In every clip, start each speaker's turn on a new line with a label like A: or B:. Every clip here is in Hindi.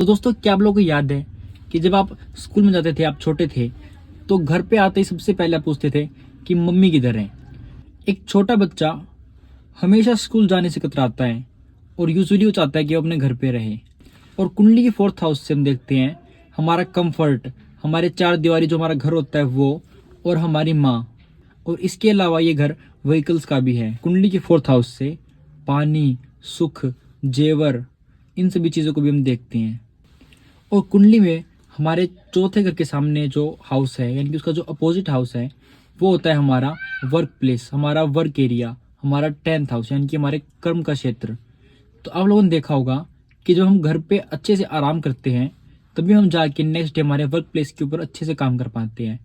A: तो दोस्तों, क्या आप लोगों को याद है कि जब आप स्कूल में जाते थे, आप छोटे थे, तो घर पे आते ही सबसे पहले आप पूछते थे कि मम्मी किधर है। एक छोटा बच्चा हमेशा स्कूल जाने से कतराता है और यूजुअली वो चाहता है कि वो अपने घर पे रहे। और कुंडली की फोर्थ हाउस से हम देखते हैं हमारा कंफर्ट, हमारे चार दीवारी जो हमारा घर होता है वो, और हमारी माँ। और इसके अलावा ये घर व्हीकल्स का भी है। कुंडली की फोर्थ हाउस से पानी, सुख, जेवर, इन सभी चीज़ों को भी हम देखते हैं। और कुंडली में हमारे चौथे घर के सामने जो हाउस है, यानी कि उसका जो अपोजिट हाउस है, वो होता है हमारा वर्क प्लेस, हमारा वर्क एरिया, हमारा 10th हाउस, यानी कि हमारे कर्म का क्षेत्र। तो आप लोगों ने देखा होगा कि जब हम घर पे अच्छे से आराम करते हैं, तभी हम जाके नेक्स्ट डे हमारे वर्क प्लेस के ऊपर अच्छे से काम कर पाते हैं।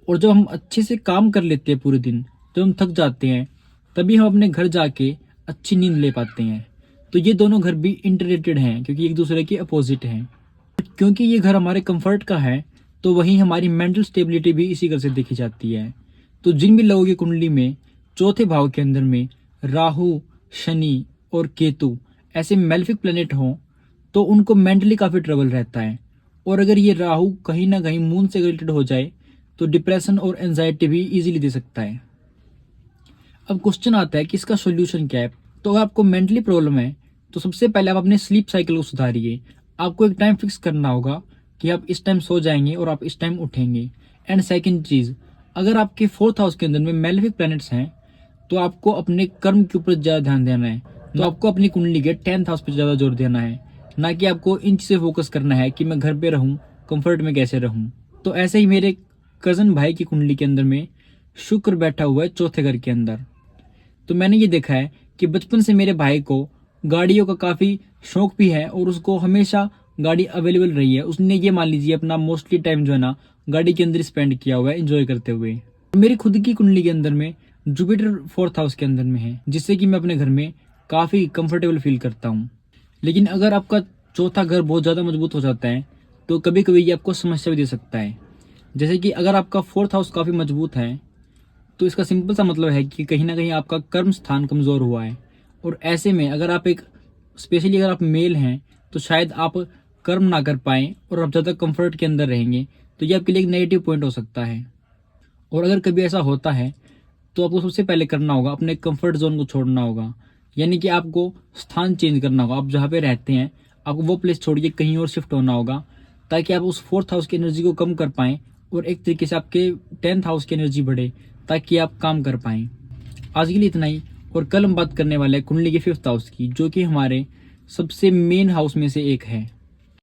A: और जब हम अच्छे से काम कर लेते हैं पूरे दिन, जब हम थक जाते हैं, तभी हम अपने घर जाके अच्छी नींद ले पाते हैं। तो ये दोनों घर भी इंटररिलेटेड हैं, क्योंकि एक दूसरे के अपोजिट हैं। क्योंकि ये घर हमारे कंफर्ट का है, तो वहीं हमारी मेंटल स्टेबिलिटी भी इसी घर से देखी जाती है। तो जिन भी लोगों की कुंडली में चौथे भाव के अंदर में राहु, शनि और केतु ऐसे मेलेफिक प्लेनेट हों, तो उनको मेंटली काफ़ी ट्रबल रहता है। और अगर ये राहु कहीं ना कहीं मून से रिलेटेड हो जाए, तो डिप्रेशन और एंजाइटी भी इजीली दे सकता है। अब क्वेश्चन आता है कि इसका सोल्यूशन क्या है। तो अगर आपको मेंटली प्रॉब्लम है, तो सबसे पहले आप अपने स्लीप साइकिल को सुधारिए। आपको एक टाइम फिक्स करना होगा कि आप इस टाइम सो जाएंगे और आप इस टाइम उठेंगे। एंड सेकंड चीज़, अगर आपके फोर्थ हाउस के अंदर में मेलेफिक प्लैनेट्स हैं, तो आपको अपने कर्म के ऊपर ज़्यादा ध्यान देना है। तो आपको अपनी कुंडली के 10th हाउस पर ज़्यादा जोर देना है, ना कि आपको इन चीज़ें फोकस करना है कि मैं घर पे रहूँ, कंफर्ट में कैसे रहूँ। तो ऐसे ही मेरे कज़न भाई की कुंडली के अंदर में शुक्र बैठा हुआ है चौथे घर के अंदर। तो मैंने ये देखा है कि बचपन से मेरे भाई को गाड़ियों का काफ़ी शौक भी है और उसको हमेशा गाड़ी अवेलेबल रही है। उसने ये मान लीजिए अपना मोस्टली टाइम जो है ना गाड़ी के अंदर स्पेंड किया हुआ है, एंजॉय करते हुए। मेरी खुद की कुंडली के अंदर में जुपिटर फोर्थ हाउस के अंदर में है, जिससे कि मैं अपने घर में काफ़ी कंफर्टेबल फील करता हूँ। लेकिन अगर आपका चौथा घर बहुत ज़्यादा मजबूत हो जाता है, तो कभी कभी ये आपको समस्या भी दे सकता है। जैसे कि अगर आपका फोर्थ हाउस काफ़ी मजबूत है, तो इसका सिंपल सा मतलब है कि कहीं ना कहीं आपका कर्म स्थान कमज़ोर हुआ है। और ऐसे में अगर आप एक स्पेशली अगर आप मेल हैं, तो शायद आप कर्म ना कर पाएँ और आप ज़्यादा कंफर्ट के अंदर रहेंगे, तो ये आपके लिए एक नेगेटिव पॉइंट हो सकता है। और अगर कभी ऐसा होता है, तो आपको सबसे पहले करना होगा अपने कंफर्ट जोन को छोड़ना होगा। यानी कि आपको स्थान चेंज करना होगा। आप जहाँ पे रहते हैं, आपको वो प्लेस छोड़ के कहीं और शिफ्ट होना होगा, ताकि आप उस फोर्थ हाउस की एनर्जी को कम कर पाएँ और एक तरीके से आपके 10th हाउस की एनर्जी बढ़े, ताकि आप काम कर पाएँ। आज के लिए इतना ही। और कल हम बात करने वाले हैं कुंडली के 5th हाउस की, जो कि हमारे सबसे मेन हाउस में से एक है।